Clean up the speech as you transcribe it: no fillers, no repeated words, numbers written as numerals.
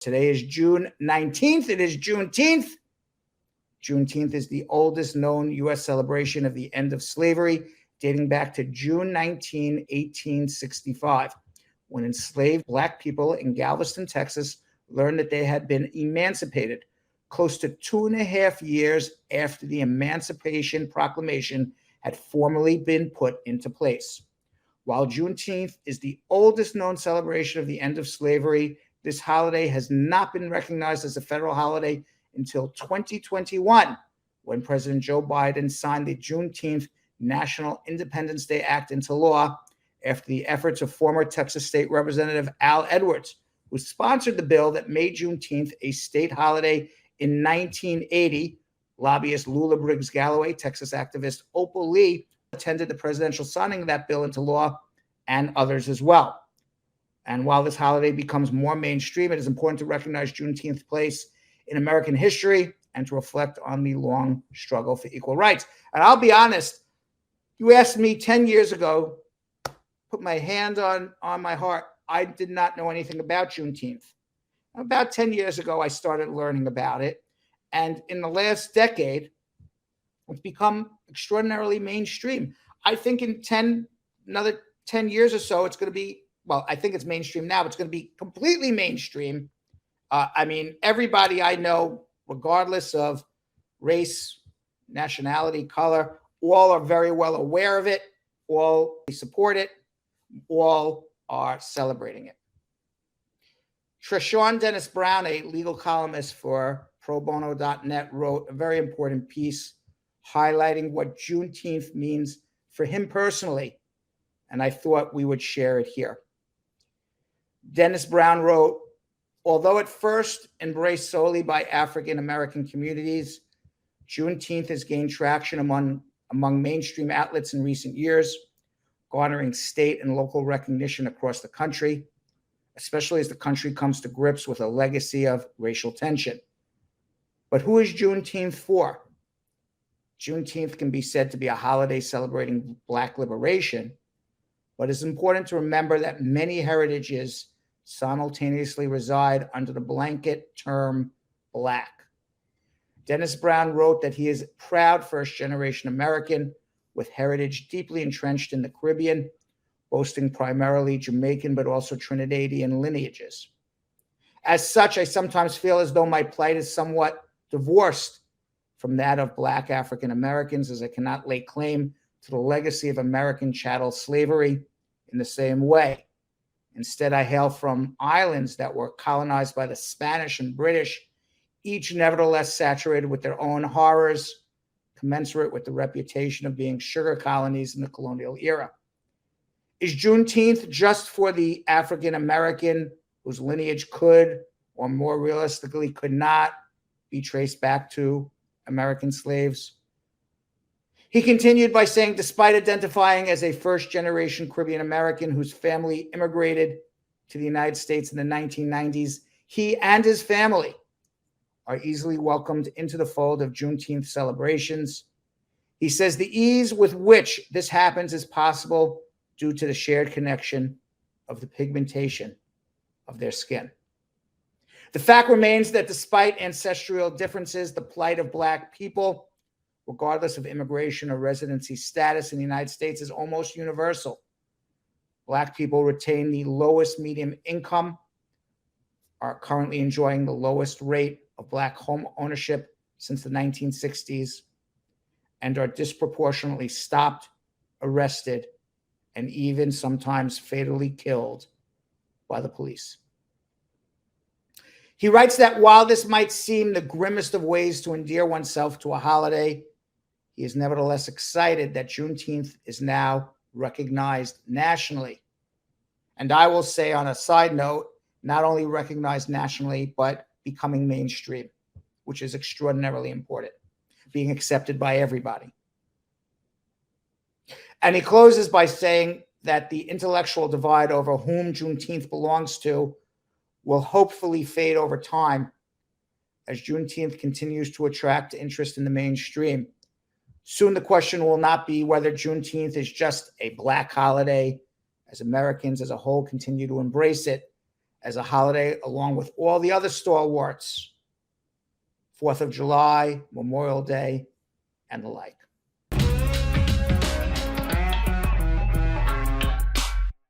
Today is June 19th. It is Juneteenth. Juneteenth is the oldest known U.S. celebration of the end of slavery, dating back to June 19, 1865, when enslaved Black people in Galveston, Texas, learned that they had been emancipated, close to 2.5 years after the Emancipation Proclamation had formally been put into place. While Juneteenth is the oldest known celebration of the end of slavery, this holiday has not been recognized as a federal holiday until 2021, when President Joe Biden signed the Juneteenth National Independence Day Act into law after the efforts of former Texas State Representative Al Edwards, who sponsored the bill that made Juneteenth a state holiday in 1980. Lobbyist Lula Briggs Galloway, Texas activist Opal Lee attended the presidential signing of that bill into law, and others as well. And while this holiday becomes more mainstream, it is important to recognize Juneteenth's place in American history and to reflect on the long struggle for equal rights. And I'll be honest, you asked me 10 years ago, put my hand on my heart, I did not know anything about Juneteenth. About 10 years ago, I started learning about it. And in the last decade, it's become extraordinarily mainstream. I think in another 10 years or so, it's going to be, well, I think it's mainstream now, but it's going to be completely mainstream. I mean, everybody I know, regardless of race, nationality, color, all are very well aware of it, all support it, all are celebrating it. Treshauxn Dennis-Brown, a legal columnist for probono.net, wrote a very important piece highlighting what Juneteenth means for him personally, and I thought we would share it here. Dennis-Brown wrote, although at first embraced solely by African American communities, Juneteenth has gained traction among mainstream outlets in recent years, garnering state and local recognition across the country, especially as the country comes to grips with a legacy of racial tension. But who is Juneteenth for? Juneteenth can be said to be a holiday celebrating Black liberation, but it's important to remember that many heritages simultaneously reside under the blanket term Black. Dennis-Brown wrote that he is a proud first-generation American with heritage deeply entrenched in the Caribbean, boasting primarily Jamaican but also Trinidadian lineages. As such, I sometimes feel as though my plight is somewhat divorced from that of Black African Americans, as I cannot lay claim to the legacy of American chattel slavery in the same way. Instead, I hail from islands that were colonized by the Spanish and British, each nevertheless saturated with their own horrors, commensurate with the reputation of being sugar colonies in the colonial era. Is Juneteenth just for the African American whose lineage could, or more realistically could not, be traced back to American slaves? He continued by saying, despite identifying as a first-generation Caribbean American whose family immigrated to the United States in the 1990s, he and his family are easily welcomed into the fold of Juneteenth celebrations. He says the ease with which this happens is possible due to the shared connection of the pigmentation of their skin. The fact remains that despite ancestral differences, the plight of Black people, regardless of immigration or residency status in the United States, is almost universal. Black people retain the lowest median income, are currently enjoying the lowest rate of Black home ownership since the 1960s, and are disproportionately stopped, arrested, and even sometimes fatally killed by the police. He writes that while this might seem the grimmest of ways to endear oneself to a holiday, he is nevertheless excited that Juneteenth is now recognized nationally. And I will say on a side note, not only recognized nationally, but becoming mainstream, which is extraordinarily important, being accepted by everybody. And he closes by saying that the intellectual divide over whom Juneteenth belongs to will hopefully fade over time as Juneteenth continues to attract interest in the mainstream. Soon the question will not be whether Juneteenth is just a Black holiday, as Americans as a whole continue to embrace it, as a holiday along with all the other stalwarts, 4th of July, Memorial Day, and the like.